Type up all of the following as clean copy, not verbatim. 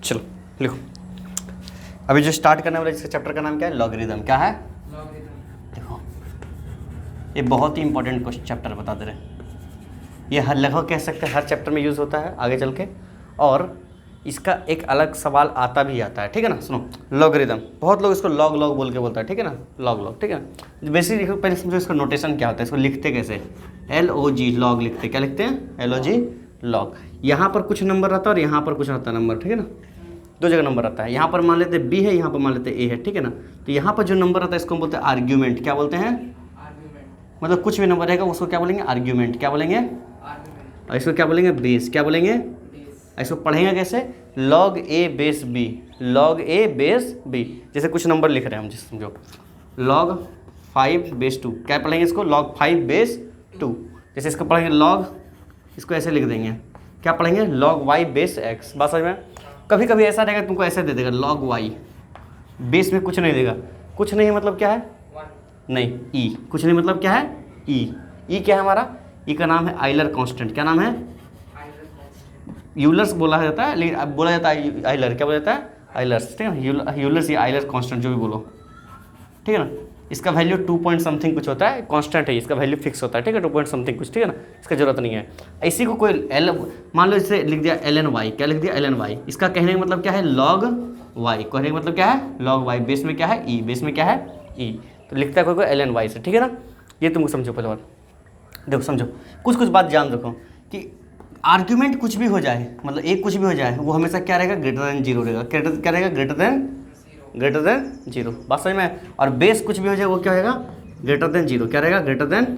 चलो लिखो। अभी जो स्टार्ट करने वाला इसके चैप्टर का नाम क्या है? लॉगरिदम। क्या है? देखो ये बहुत ही इंपॉर्टेंट क्वेश्चन चैप्टर बता दे रहे हैं। ये हर लगभग कह सकते हैं हर चैप्टर में यूज़ होता है आगे चल के, और इसका एक अलग सवाल आता है, ठीक है ना। सुनो, लॉगरिदम, बहुत लोग इसको लॉग लॉग बोल के बोलता है, ठीक है ना, लॉग लॉग, ठीक है ना। बेसिकली पहले समझो इसका नोटेशन क्या होता है, इसको लिखते कैसे, LOG लॉग लिखते, क्या लिखते हैं? LOG log. यहाँ पर कुछ नंबर रहता है और यहाँ पर कुछ रहता है नंबर, ठीक है ना, दो जगह नंबर रहता है। यहाँ पर मान लेते B है, यहाँ पर मान लेते A है, ठीक है ना। तो यहाँ पर जो नंबर रहता है इसको हम बोलते हैं आर्ग्यूमेंट। क्या बोलते हैं? मतलब कुछ भी नंबर रहेगा उसको क्या बोलेंगे? आर्ग्यूमेंट। क्या बोलेंगे? और इसको क्या बोलेंगे? बेस। क्या बोलेंगे? इसको पढ़ेंगे कैसे? log A base B, log A base B। जैसे कुछ नंबर लिख रहे हैं हम, जैसे समझो log 5 बेस 2, क्या पढ़ेंगे इसको? log 5 base 2। जैसे इसको पढ़ेंगे log, इसको ऐसे लिख देंगे, क्या पढ़ेंगे? log y base x। बात समझ में? कभी कभी ऐसा रहेगा तुमको ऐसे दे देगा log y, बेस में कुछ नहीं देगा। कुछ नहीं मतलब क्या है? नहीं, ई। कुछ नहीं मतलब क्या है? ई। ई क्या है हमारा? ई का नाम है आइलर कांस्टेंट। क्या नाम है? यूलर्स बोला जाता है, लेकिन अब बोला जाता है आइलर। क्या बोला जाता है? आइलर्स, ठीक है। यूलर्स या आइलर कांस्टेंट जो भी बोलो, ठीक है ना। इसका वैल्यू 2 पॉइंट समथिंग कुछ होता है, कांस्टेंट है, इसका वैल्यू फिक्स होता है, ठीक है, 2 पॉइंट समथिंग कुछ, ठीक है ना। इसका जरूरत नहीं है। इसी को कोई एल मान लो, इसे लिख दिया ln y। क्या लिख दिया? ln y। इसका कहने का मतलब क्या है? log y। कहने का मतलब क्या है? log y। बेस में क्या है? e। बेस में क्या है? e। तो लिखता है कोई ln y से, ठीक है ना। ये तुमको समझो पहले बात, देखो समझो, कुछ कुछ बात जान रखो कि आर्ग्यूमेंट कुछ भी हो जाए, मतलब एक कुछ भी हो जाए, वो हमेशा क्या रहेगा? ग्रेटर देन जीरो रहेगा। क्या रहेगा? Greater than zero. बात समझ में? और बेस कुछ भी हो जाए वो क्या रहेगा? Greater than zero. क्या रहेगा? Greater than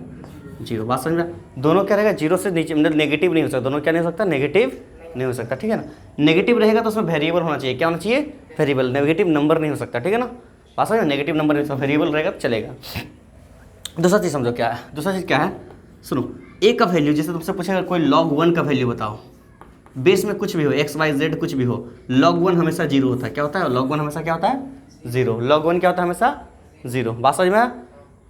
zero. बात समझ में? दोनों क्या रहेगा? जीरो से नीचे, मतलब नेगेटिव नहीं हो सकता। दोनों क्या नहीं हो सकता? नेगेटिव नहीं हो सकता, ठीक है ना। नेगेटिव रहेगा तो उसमें वेरिएबल होना चाहिए। क्या होना चाहिए? वेरिएबल। नेगेटिव नंबर नहीं हो सकता, ठीक है ना। बात समझ में? नेगेटिव नंबर नहीं हो सकता, वेरिएबल रहेगा तो चलेगा। दूसरा चीज़ समझो क्या है। दूसरा चीज़ क्या है? सुनो, ए का वैल्यू, जैसे तुमसे पूछेगा कोई log 1 का वैल्यू बताओ, बेस में कुछ भी हो, x y z कुछ भी हो, log 1 हमेशा जीरो होता है। क्या होता है? log 1 हमेशा क्या होता है? जीरो। log 1 क्या होता है? हमेशा जीरो। बात समझ में?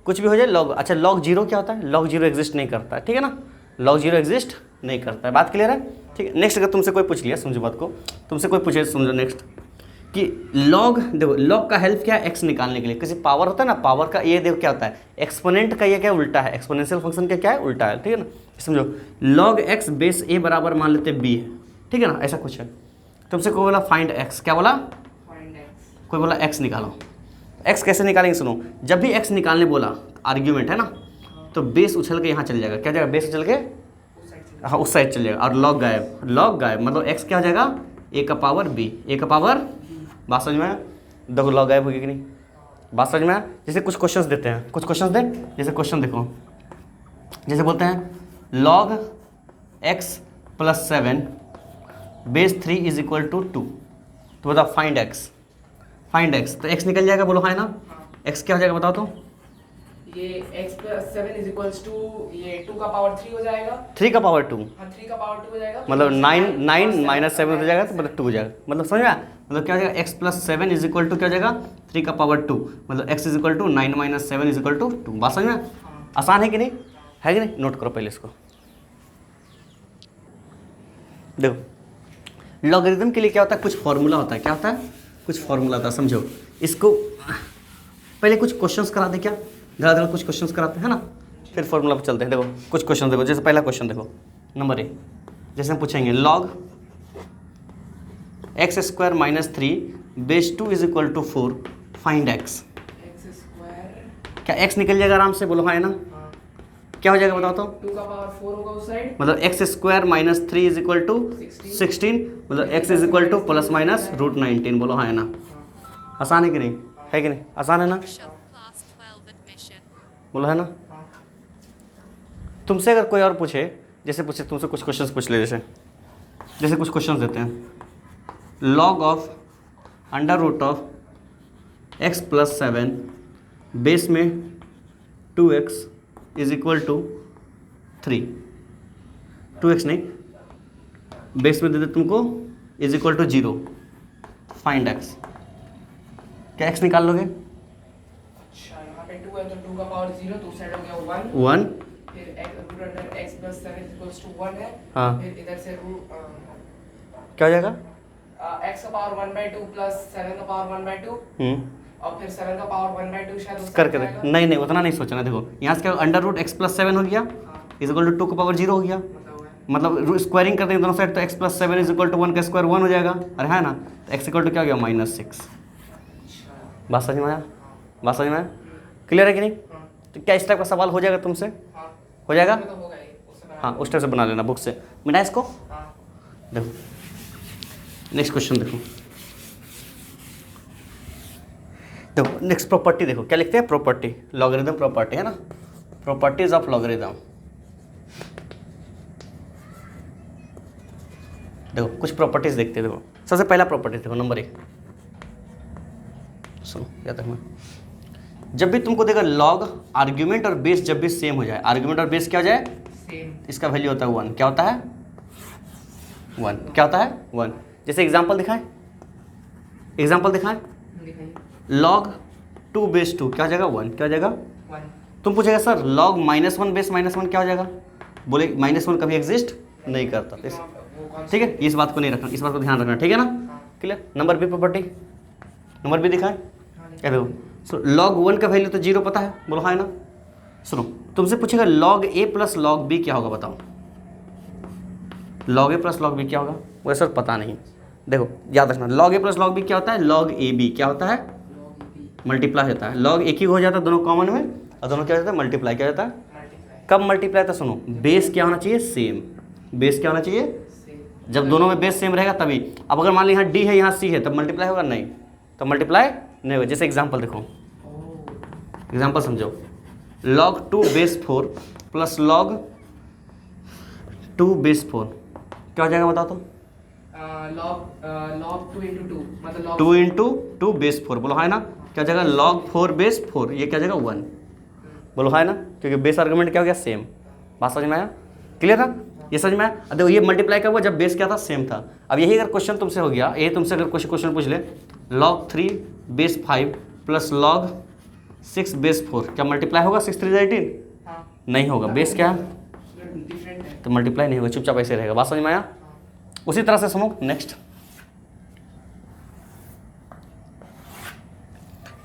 कुछ भी हो जाए log, अच्छा log 0 क्या होता है? log 0 एग्जिस्ट नहीं करता है, ठीक है ना। log 0 एग्जिस्ट नहीं करता है। बात क्लियर है? ठीक है। नेक्स्ट, अगर तुमसे कोई पूछ लिया, समझो बात को, तुमसे कोई पूछे, समझो नेक्स्ट कि log, देखो log का हेल्प क्या है? x निकालने के लिए। किसी पावर होता है ना, पावर का ये देखो क्या होता है? एक्सपोनेंट का ये क्या उल्टा है? एक्सपोनेंशियल फंक्शन का क्या है? उल्टा है, ठीक है ना। समझो log x बेस a बराबर मान लेते b है, ठीक है ना, ऐसा कुछ है। तुमसे कोई बोला फाइंड x, क्या बोला? कोई बोला x निकालो। x कैसे निकालेंगे? सुनो, जब भी x निकालने बोला, आर्ग्यूमेंट है ना, तो बेस उछल के यहाँ चल जाएगा। क्या जाएगा? बेस उछल के हाँ उस साइड चल जाएगा, और log गायब। log गायब मतलब x क्या हो जाएगा? a का पावर b, a का पावर। बात समझ में? देखो log गायब होगी कि नहीं? बात समझ में? जैसे कुछ क्वेश्चंस देते हैं, कुछ क्वेश्चंस दें, जैसे क्वेश्चन देखो, जैसे बोलते हैं log x plus 7 base 3 is equal to 2, तो बताओ फाइंड x। फाइंड x, तो x निकल जाएगा, बोलो हाँ है ना। x क्या हो जाएगा बताओ तो? ये x plus 7 is equals to ये 2 का पावर 3 हो जाएगा। 3 का पावर 2, हाँ 3 का पावर 2 हो जाएगा, मतलब 9 माइनस 7 हो जाएगा, तो मतलब 2 हो जाएगा। मतलब समझ में? मतलब क्या हो जाएगा? x plus 7 is equal to क्या हो जाएगा? 3 का पावर 2, मतलब x is equal to 9 minus 7 is equal to 2। बात समझ में? आसान है कि नहीं? है कि नहीं? नोट करो पहले इसको। देखो लॉगरिदम के लिए क्या होता है? कुछ फॉर्मूला होता है। क्या होता है? कुछ फॉर्मूला होता है। समझो इसको, पहले कुछ क्वेश्चंस करा दे, क्या धड़ा कुछ क्वेश्चंस कराते हैं ना, फिर फॉर्मूला पर चलते हैं। देखो कुछ क्वेश्चन देखो, जैसे पहला क्वेश्चन देखो, नंबर 1, जैसे हम पूछेंगे log x square minus 3 base 2 is equal to 4, find x। क्या x निकल जाएगा आराम से? बोलो हाँ है ना। क्या हो जाएगा बताओ तो? 2 का पावर 4 होगा उस साइड, मतलब x square minus 3 is equal to 16, मतलब x is equal to plus minus root 19। बोलो हाँ है ना। आसान है कि नहीं? है कि नहीं? आसान है ना? बोलो है ना। तुमसे अगर कोई और पूछे, जैसे पूछे तुमसे कुछ क्वेश्चंस पूछ ले, जैसे कुछ क्वेश्चंस देते हैं log of under root of x plus 7 base में 2x is equal to 3, 2x नहीं, बेस में दे दे तुमको is equal to 0, find x। क्या x निकाल लोगे? अच्छा यहाँ पे 2 है तो 2 का पावर 0, तो उस साइड हो गया 1, फिर root under x plus 7 equals to 1 है। हाँ फिर इधर से रूट क्या हो जाएगा? x का पावर 1/2 प्लस 7 का पावर 1/2 और फिर 7 का पावर 1/2 शायद उससे करके हो देख। जाएगा। नहीं नहीं उतना नहीं सोचना। देखो यहाँ से क्या अंडर रूट एक्स प्लस 7 हो गया इज इक्वल टू 2 का पावर 0 हो गया। मतलब स्क्वायरिंग करते हैं दोनों साइड तो x plus 7 is equal to 1 का स्क्वायर 1 हो जाएगा। अरे है ना, तो x इक्वल टू क्या हो गया -6। बात समझ में आया? बात समझ में आया? क्लियर है कि नहीं? तो क्या इस टाइप का सवाल हो जाएगा तुमसे? हो जाएगा? तो होगा ही, उससे बना हाँ उस टाइप से बना लेना बुक से। मिटा इसको। हाँ। देखो नेक्स्ट क्वेश्चन देखो। देखो नेक्स्ट प्रॉपर्टी देखो क्या लिखते हैं, प्रॉपर्टी लॉगरिथम प्रॉपर्टी है ना, प्रॉपर्टीज ऑफ लॉगरिथम। देखो कुछ प्रॉपर्टीज देखते हैं। देखो सबसे पहला प्रॉपर्टी देखो नंबर 1, सुनो क्या तक मैं, जब भी तुमको देगा लॉग आर्ग्यूमेंट और बेस जब भी सेम हो जाए, आर्ग्यूमेंट और बेस क्या हो जाए सेम, इसका वैल्यू होता है 1। क्या होता है 1। क्या होता है 1। जैसे एग्जांपल दिखाएं, एग्जांपल दिखाएं, दिखाइए लॉग 2 बेस 2 क्या हो जाएगा 1। क्या हो जाएगा 1। तुम पूछेगा सर लॉग -1 बेस -1 क्या हो जाएगा, बोले -1 कभी एग्जिस्ट नहीं करता। तो इस- ठीक है इस बात को नहीं रखना, इस बात को ध्यान रखना, ठीक है ना। Clear. Number B property, number B दिखाएं। क्या देखो सो लॉग 1 का वैल्यू तो 0 पता है, बोलो हाँ है ना। सुनो तुमसे पूछेगा लॉग ए प्लस लॉग बी क्या होगा बताओ, लॉग ए प्लस लॉग बी क्या होगा, वो सर पता नहीं। देखो याद रखना लॉग ए प्लस लॉग बी क्या होता है, लॉग ए बी क्या होता है मल्टीप्लाई होता है। लॉग एक ही हो जाता है दोनों कॉमन में और दोनों क्या हो जाता है मल्टीप्लाई। क्या होता है कब मल्टीप्लाई था, सुनो बेस क्या होना चाहिए सेम, बेस क्या होना चाहिए जब दोनों में बेस सेम रहेगा तभी। अब अगर मान ली यहाँ डी है यहाँ सी है तब मल्टीप्लाई होगा नहीं, तो मल्टीप्लाई नहीं होगा। जैसे एग्जांपल देखो, एग्जांपल समझो, log 2 base 4 plus log 2 base 4 क्या हो जाएगा बताओ तो, log 2 into 2 मतलब log 2 इंटू 2 बेस 4 बोलो है ना। क्या हो जाएगा log 4 बेस 4 ये क्या हो जाएगा 1 बोलो है ना, क्योंकि बेस आर्गुमेंट क्या हो गया सेम। बात समझ में आया? क्लियर ना, ये समझ में आया। देखो ये मल्टीप्लाई का हुआ जब बेस क्या था सेम था। अब यही अगर क्वेश्चन तुमसे हो गया, यही तुमसे अगर क्वेश्चन पूछ ले log 3 base 5 plus log 6 base 4 क्या मल्टीप्लाई होगा 6 3 18 हाँ नहीं होगा, बेस क्या है डिफरेंट है। तो मल्टीप्लाई नहीं होगा, चुपचाप ऐसे रहेगा। बात समझ में आया? उसी तरह से सुनो नेक्स्ट,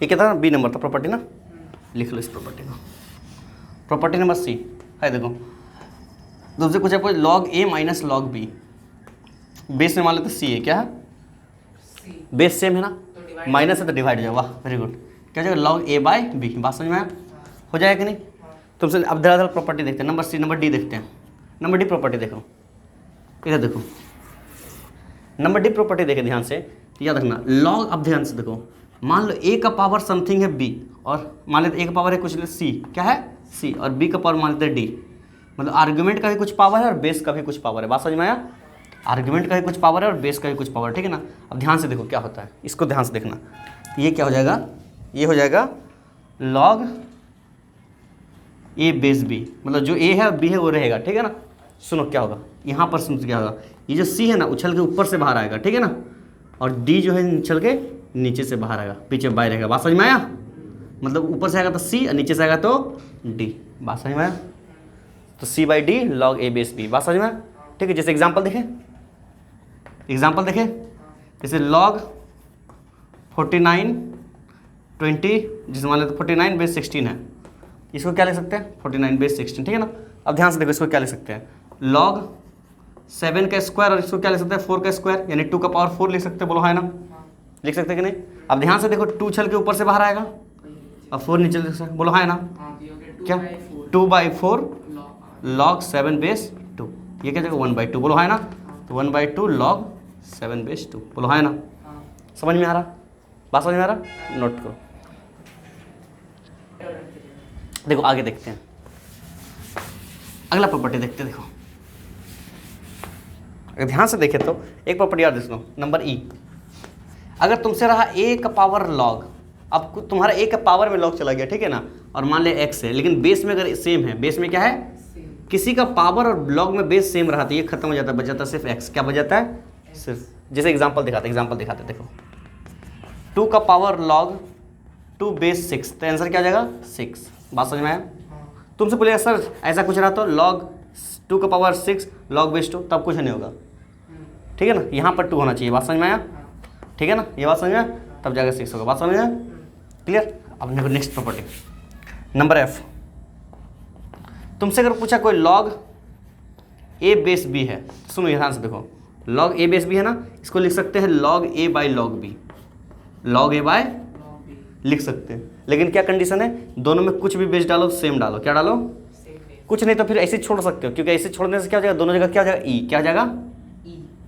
ये क्या था बी नंबर था प्रॉपर्टी ना, लिख लो इस प्रॉपर्टी को। प्रॉपर्टी नंबर सी है देखो, दूसरे कुछ है लॉग ए माइनस लॉग बी, बेस में मान लेते सी है, क्या है C बेस सेम है ना, तो divide माइनस है तो डिवाइड हो जाएगा। वाह वेरी गुड। क्या हो जाएगा लॉग ए बाय बी। बात समझ में आया? हो जाएगा कि नहीं? तुमसे अब धड़ा प्रॉपर्टी देखते हैं, नंबर सी नंबर डी देखते हैं। नंबर डी प्रॉपर्टी देखो, इधर देखो नंबर डी प्रॉपर्टी देखे ध्यान से, तो याद रखना लॉग, अब ध्यान से देखो, मान लो ए का पावर समथिंग है बी और मान लेते ए का पावर है कुछ सी, क्या है सी, और बी का पावर मान लेते डी। मतलब आर्गुमेंट का भी कुछ पावर है और बेस का भी कुछ पावर है। बात समझ में आया? आर्गुमेंट का भी कुछ पावर है और बेस का भी कुछ पावर है, ठीक है ना। अब ध्यान से देखो क्या होता है, इसको ध्यान से देखना। ये क्या हो जाएगा, ये हो जाएगा लॉग ए बेस बी, मतलब जो ए है और बी है वो रहेगा, ठीक है ना। सुनो क्या होगा यहाँ पर, सुनो क्या होगा, ये जो सी है ना उछल के ऊपर से बाहर आएगा, ठीक है ना, और डी जो है उछल के नीचे से बाहर आएगा, पीछे बाहर रहेगा। बात समझ में आया? मतलब ऊपर से आएगा तो सी और नीचे से आएगा तो डी। बात समझ में आया? तो c by d log a base b. बात समझ में आया? ठीक है। जैसे एग्जांपल देखें, एग्जांपल देखें, जैसे लॉग 49 20 जिसे मान लेते 49 बेस 16 है, इसको क्या लिख सकते हैं 49 बेस 16, ठीक है ना। अब ध्यान से देखो इसको क्या लिख सकते हैं, लॉग 7 का स्क्वायर, और इसको क्या लिख सकते हैं 4 का स्क्वायर, यानी 2 का पावर 4 लिख सकते हैं, बोलो है ना, लिख सकते हैं कि नहीं। अब ध्यान से देखो 2 छल के ऊपर से बाहर आएगा और 4 नीचे लिख सकते हैं, बोलो है ना। हाँ तो ये हो गया क्या 2/4 2/4 log लॉग 7 बेस 2, ये क्या जगह 1/2, बोलो है ना। तो 1/2 लॉग 7 बेस 2, बोलो है ना। हाँ समझ में आ रहा? बात समझ में आ रहा? नोट करो। देखो आगे देखते हैं, अगला प्रॉपर्टी देखते हैं। देखो अगर ध्यान से देखें तो एक प्रॉपर्टी याद रखो, नंबर ई। अगर तुमसे रहा ए का पावर लॉग, अब तुम्हारा ए का पावर में लॉग चला गया, ठीक है ना, और मान ले एक्स है, लेकिन बेस में अगर सेम है, बेस में क्या है same किसी का पावर और लॉग में बेस सेम रहा तो ये खत्म हो जाता है, बच जाता है सिर्फ एक्स। क्या बच जाता है सिर्फ, जैसे एग्जांपल दिखाते देखो 2 का पावर लॉग 2 बेस 6, तो आंसर क्या आ जाएगा 6। बात समझ में आया? हाँ तुमसे बोलेगा सर ऐसा कुछ रहा तो लॉग 2 का पावर 6 लॉग बेस 2, तब कुछ नहीं होगा, ठीक है ना, यहाँ पर 2 होना चाहिए, बात समझ में आया, ठीक है ना, ये बात समझ में आया, तब जाकर 6 होगा, बात समझ में आया, क्लियर। अब देखो नेक्स्ट प्रॉपर्टी नंबर F। तुमसे अगर पूछा कोई लॉग A बेस B है, सुनो ध्यान से देखो, लॉग A बेस B है ना, इसको लिख सकते हैं log A by log B, log A by लिख सकते हैं, लेकिन क्या कंडीशन है, दोनों में कुछ भी बेस डालो सेम डालो, क्या डालो, कुछ नहीं तो फिर ऐसे छोड़ सकते हो, क्योंकि ऐसे छोड़ने से क्या हो जाएगा, दोनों जगह क्या हो जाएगा, ई क्या हो जाएगा,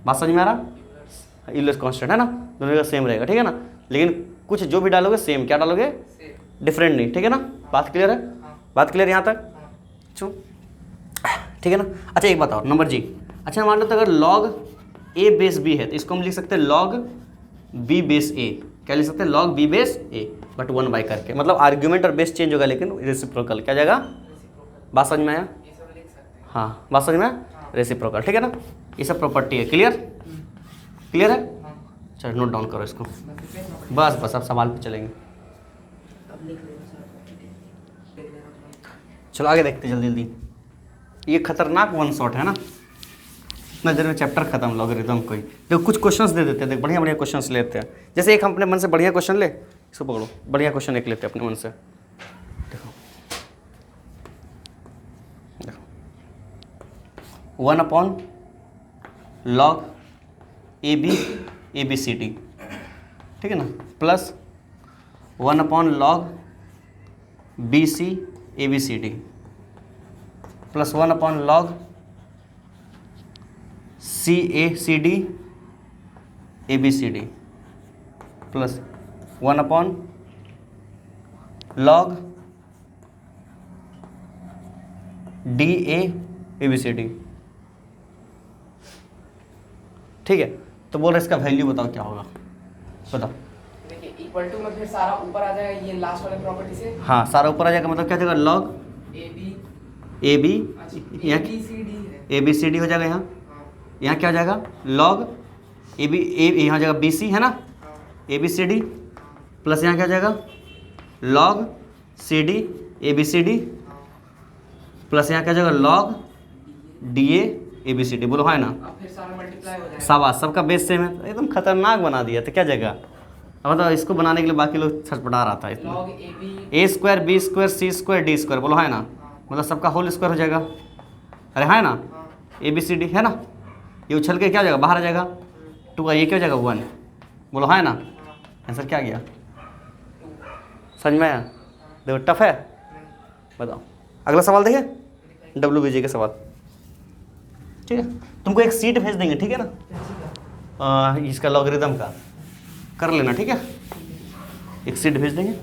बात समझ में आ रहा, यूलर्स कांस्टेंट है ना, दोनों जगह सेम रहेगा, ठीक है ना, लेकिन कुछ जो भी डालोगे सेम, क्या डालोगे, डिफरेंट नहीं, ठीक है ना, बात क्लियर है, बात क्लियर यहाँ तक, चलो ठीक है ना। अच्छा एक बताओ नंबर जी, अच्छा मान लो तो अगर लॉग A बेस B है तो इसको हम लिख सकते हैं लॉग B बेस A, क्या लिख सकते हैं, log B base A but 1 by करके, मतलब आर्ग्यूमेंट और बेस चेंज होगा लेकिन रेसिप्रोकल क्या जाएगा, बात समझ में आया, हाँ बात समझ में आया, रेसिप्रोकल, ठीक है ना, ये सब प्रॉपर्टी है, क्लियर, क्लियर है, चलो नोट डाउन करो इसको, बस बस अब सवाल पे चलेंगे, चलो आगे देखते जल्दी जल्दी, ये खतरनाक वन शॉट है ना, इतना देर में चैप्टर खत्म लॉगरिथम कोई, देखो कुछ क्वेश्चंस दे देते हैं, देख बढ़िया बढ़िया क्वेश्चंस लेते हैं, जैसे एक हम अपने मन से बढ़िया क्वेश्चन ले, इसको पकड़ो, बढ़िया क्वेश्चन एक लेते हैं अपने मन से, देखो देखो 1 upon log A B C D, ठीक है ना, plus 1 upon log B C A B C D, plus 1 upon log C A C D A B C D, plus 1 upon log D A B C D, ठीक है, तो बोल रहे इसका value बताओ क्या होगा, बताओ, देखिए इक्वल टू में फिर सारा ऊपर आ जाएगा, ये लास्ट वाले प्रॉपर्टी से, हाँ सारा ऊपर आ जाएगा, मतलब क्या जाएगा, लॉग ए बी यहाँ ए बी सी डी हो जाएगा, यहाँ क्या हो जाएगा, लॉग ए बी ए यहाँ जाएगा बी सी है ना, A B C D, plus यहाँ क्या हो जाएगा, log C D A B C D, plus यहाँ क्या हो जाएगा, log D A B C D, बोलो है ना, अब फिर सारा मल्टीप्लाई हो जाएगा, शाबाश, सबका बेस सेम है, एकदम खतरनाक बना दिया, तो क्या जगह, अब बताओ इसको बनाने के लिए बाकी लोग छटपटा रहा था इतना, log A B A square B square C square D square, बोलो है ना, मतलब सबका होल स्क्वायर हो जाएगा, अरे है ना, ए बी सी डी है ना, ये उछल के क्या हो जाएगा, बाहर आ जाएगा, 2 का ये क्या हो जाएगा 1, बोलो है ना, आंसर क्या गया, समझ में आया, देखो टफ है, बताओ अगला सवाल देखिए WBG का सवाल, ठीक है, तुमको एक सीट भेज देंगे, ठीक है ना, इसका लॉगरिथम का कर लेना, ठीक है, एक सीट भेज देंगे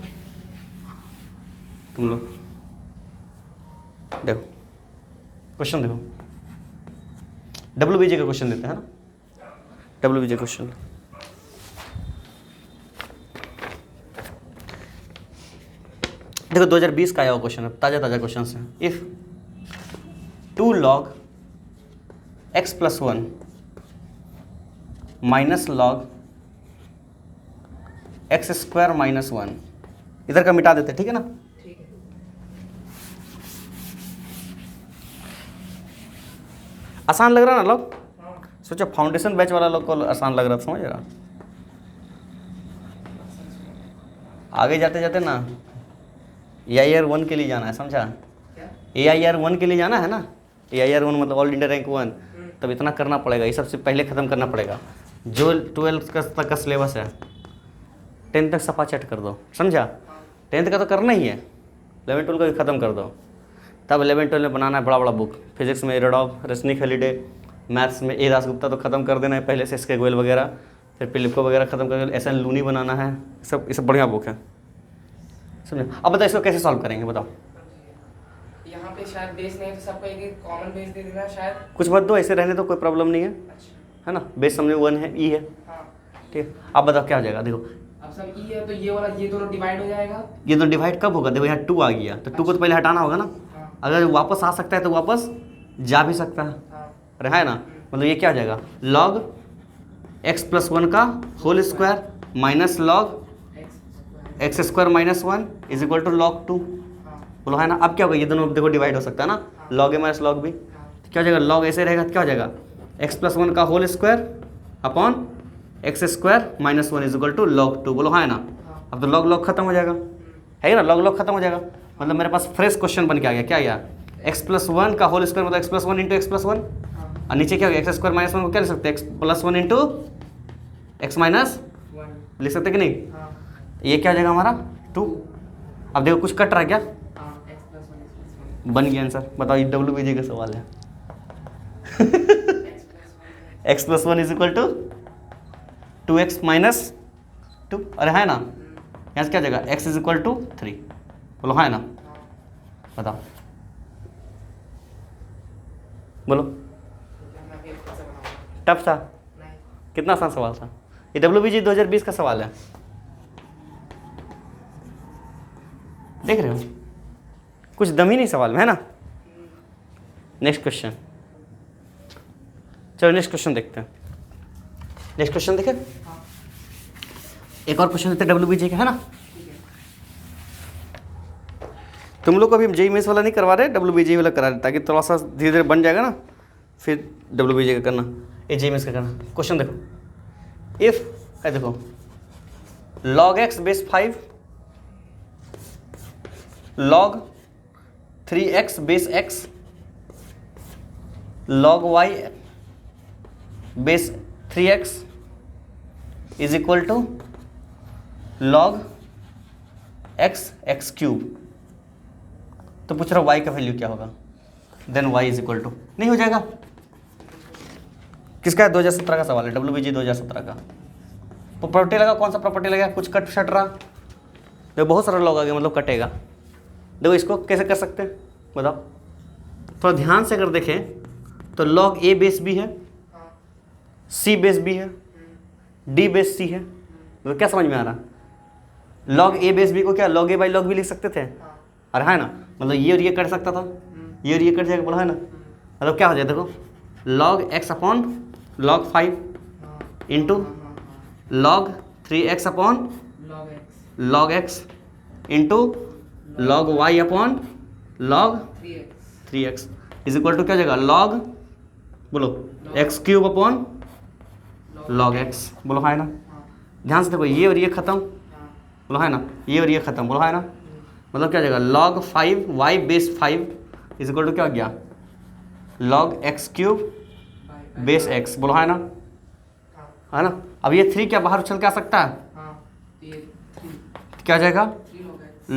तुम लोग, देखो क्वेश्चन देखो, WBG का क्वेश्चन देते हैं ना, WBG क्वेश्चन, देखो 2020 का आया हुआ क्वेश्चन है, ताज़ा ताज़ा क्वेश्चन है, if 2 log x plus 1 minus log x square minus 1, इधर का मिटा देते, ठीक है ना, ठीक है, आसान लग रहा ना लोग, सोचो फाउंडेशन बैच वाला लोग को आसान लग रहा, समझ रहा, आगे जाते जाते ना AIR 1 के लिए जाना है, समझा, AIR 1 के लिए जाना है ना, AIR 1 मतलब ऑल इंडिया रैंक 1, तब इतना करना पड़ेगा, ये सबसे पहले ख़त्म करना पड़ेगा, जो 12th तक का सिलेबस है 10th तक सफा चट कर दो, समझा, 10th का तो करना ही है, 11 12 का भी ख़त्म कर दो, तब 11 12 में बनाना है बड़ा बड़ा बुक, फिजिक्स में रेडॉफ रजनी हॉलीडे, मैथ्स में ए दासगुप्ता तो ख़त्म कर देना है पहले से, SK गोयल वगैरह, फिर पिलिपको वगैरह ख़त्म कर, SN लूनी बनाना है, ये सब बढ़िया बुक है, समझे। अब बताओ इसको कैसे सॉल्व करेंगे, बताओ, यहाँ पे शायद बेस नहीं है तो सबको एक कॉमन बेस दे देना शायद, कुछ मत दो, ऐसे रहने तो कोई प्रॉब्लम नहीं है, अच्छा है ना, बेस समझो 1 है, ई है, हाँ, ठीक, अब बताओ क्या हो जाएगा, देखो अब सब ई है तो ये वाला ये दोनों डिवाइड हो जाएगा, ये तो डिवाइड कब होगा, देखो यहाँ 2 आ गया तो 2 को तो पहले हटाना होगा ना, हाँ अगर वापस आ सकता है तो वापस जा भी सकता है, हाँ, अरे है ना, मतलब ये क्या हो जाएगा, लॉग x प्लस 1 का whole square minus log x square minus 1 is equal to log 2, हाँ बोलो है ना, अब क्या होगा, ये दोनों देखो डिवाइड हो सकता है ना, लॉग ए माइनस लॉग बी, क्या हो जाएगा, लॉग ऐसे रहेगा तो क्या हो जाएगा, x प्लस 1 का whole square upon x square minus 1 is equal to log 2, बोलो हाँ है ना। अब तो लॉग लॉग खत्म हो जाएगा, है ना, लॉग लॉग खत्म हो जाएगा, मतलब मेरे पास फ्रेश क्वेश्चन बन के आ गया, क्या गया, x+1 का होल स्क्वायर मतलब x+1 इंटू x+1, और नीचे क्या हो गया, एक्स स्क्वायर माइनस 1 को क्या लिख सकते हैं, x+1 इंटू एक्स माइनस लिख सकते कि नहीं, ये क्या हो जाएगा हमारा 2। अब देखो कुछ कट रहा है क्या, बन गया आंसर। बताओ ये WBG का सवाल है। x+1 is equal to 2x minus 2, अरे है ना, यहाँ से क्या जाएगा, x इज इक्वल टू 3, बोलो हाँ है ना। बताओ बोलो, टफ था, कितना आसान सवाल था ये, WBG 2020 का सवाल है, देख रहे हो, कुछ दम ही नहीं सवाल में, है ना। नेक्स्ट क्वेश्चन, चलो नेक्स्ट क्वेश्चन देखते हैं। नेक्स्ट क्वेश्चन देखें, एक और क्वेश्चन देते हैं WBG का, है ना। तुम लोग को अभी हम जेई मेंस वाला नहीं करवा रहे, WBG वाला करा रहे, ताकि थोड़ा सा धीरे धीरे बन जाएगा ना, फिर WBG का करना, ये जेई मेंस का करना। क्वेश्चन देखो, इफ है देखो log x base 5 log 3x base x log y base 3x is equal to log x x cube, तो पूछ रहा y का वैल्यू क्या होगा, then y is equal to, नहीं हो जाएगा। किसका है, 2017 का सवाल है, WBG 2017 का। तो प्रॉपर्टी लगा, कौन सा प्रॉपर्टी लगा, कुछ कट शट रहा, देखो बहुत सारा लॉग आ गया, मतलब कटेगा। देखो इसको कैसे कर सकते हैं बताओ, थोड़ा ध्यान से अगर देखें तो log a बेस b है, c बेस b है, d बेस c है, तो क्या समझ में आ रहा, log a बेस b को क्या log a by log b लिख सकते थे, अरे है ना, मतलब ये और ये कट सकता था, ये और ये कट जाएगा, बोला है ना, मतलब क्या हो जाए देखो, log x upon log 5 into log 3x upon log x into log y upon log 3x is equal to क्या हो जाएगा, log बोलो x cube upon log x, बोलो है ना। ध्यान से देखो, ये और ये खत्म, बोलो है ना, ये और ये खत्म, बोलो है ना, मतलब क्या हो जाएगा, log 5 y base 5 is equal to क्या हो गया, log x cube base x, बोलो है ना, है ना। अब ये 3 क्या बाहर उछल के आ सकता है, क्या हो जाएगा,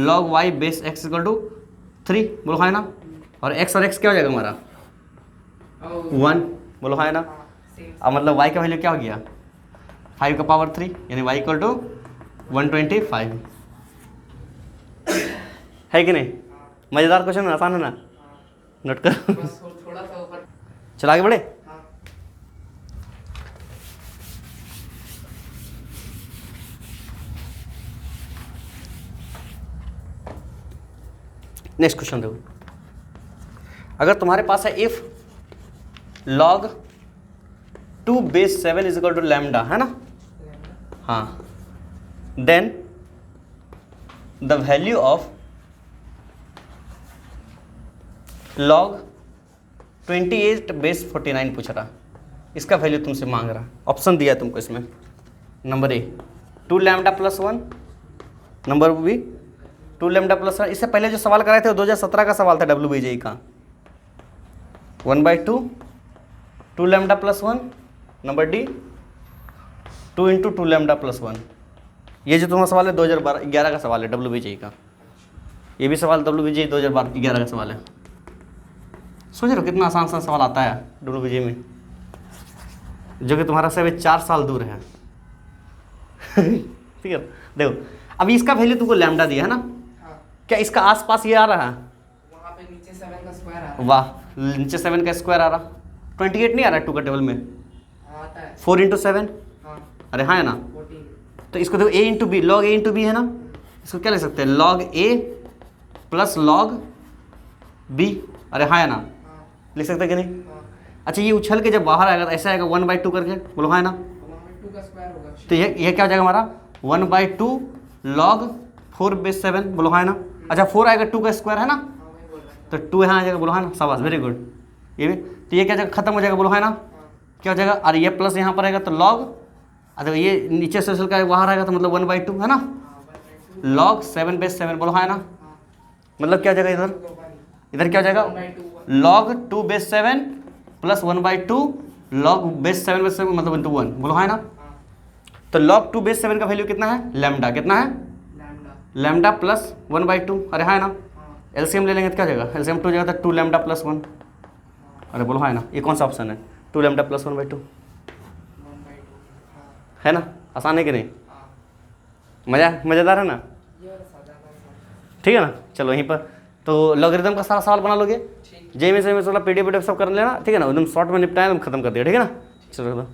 log y base x equal to 3, बोलो है ना, और x और x क्या हो जाएगा हमारा 1, बोलो है ना। अब मतलब y का वैल्यू क्या हो गया, 5 का पावर 3, यानी y इक्वल टू 125, है कि नहीं। मज़ेदार क्वेश्चन, आसान है ना, नोट कर। चलो आगे बढ़े। नेक्स्ट क्वेश्चन देखो, अगर तुम्हारे पास है if log 2 base 7 is equal to lambda, है ना, हाँ, then the value of log 28 base 49 पूछ रहा, इसका वैल्यू तुमसे मांग रहा। ऑप्शन दिया तुमको इसमें, number A 2 lambda plus 1, number B 2 lambda plus 1। इससे पहले जो सवाल कराए थे वो 2017 का सवाल था WBG का, 1/2 2 lambda plus 1, number D 2 into 2 lambda plus 1। ये जो तुम्हारा सवाल है 2011 का सवाल है WBG का, ये भी सवाल WBG 2011 का सवाल है। सोच रहे हो कितना आसान सा सवाल आता है WBG में, जो कि तुम्हारा से अभी 4 साल दूर है। ठीक है, देखो अभी इसका वैल्यू तुमको लैम्डा दिया है ना, क्या इसका आसपास ये आ रहा है, वहाँ पे नीचे 7 का स्क्वायर आ रहा है, वाह, नीचे 7 का स्क्वायर आ रहा, 28 नहीं आ रहा 2 का टेबल में, आता है 4 इंटू 7, हाँ अरे हाँ है ना, 14, तो इसको देखो a into b, log a into b है ना, इसको क्या लिख सकते हैं, log a plus log b, अरे हाँ है ना, लिख सकते हैं कि नहीं। अच्छा ये उछल के जब बाहर आएगा तो ऐसा आएगा 1/2 करके, बोलो हाँ है ना, वहाँ पे 2 का स्क्वायर होगा, तो ये क्या हो जाएगा हमारा 1/2 log 4 बेस 7, बोलो हाँ है ना। अच्छा 4 आएगा 2 का स्क्वायर है ना, हाँ वही बोल रहा है, तो 2 यहाँ आ जाएगा, बोलो हाँ ना, शाबाश वेरी गुड। ये भी तो ये क्या जाएगा, खत्म हो जाएगा, बोलो है ना, क्या हो जाएगा, और ये प्लस यहाँ पर रहेगा तो लॉग, अगर ये नीचे सोशल का बाहर आएगा तो मतलब 1/2 है ना, लॉग 7 बेस 7 बोलो हाँ है ना, मतलब क्या हो जाएगा इधर क्या हो जाएगा, log 2 base 7 plus 1/2 log base 7 base 7 मतलब इंटू 1 बोलो हाँ है ना। तो लॉग 2 बेस 7 का वैल्यू कितना है, लैम्डा, कितना है लैम्डा प्लस 1/2, अरे हाँ है ना। एलसीएम ले लेंगे तो क्या हो जाएगा, एलसीएम 2 जाएगा तो 2 लैम्डा प्लस 1, अरे बोलो हाँ है ना, ये कौन सा ऑप्शन है, 2 लैम्डा प्लस 1/2 है ना, आसान है कि नहीं, मज़ेदार है ना, ठीक है ना। चलो यहीं पर तो लॉगरिथम का सारा सवाल बना लोगे, जे में से थोड़ा PDF सब कर लेना, ठीक है ना, एकदम शॉर्ट में निपटाएं, एकदम खत्म कर दिया, ठीक है ना। चलो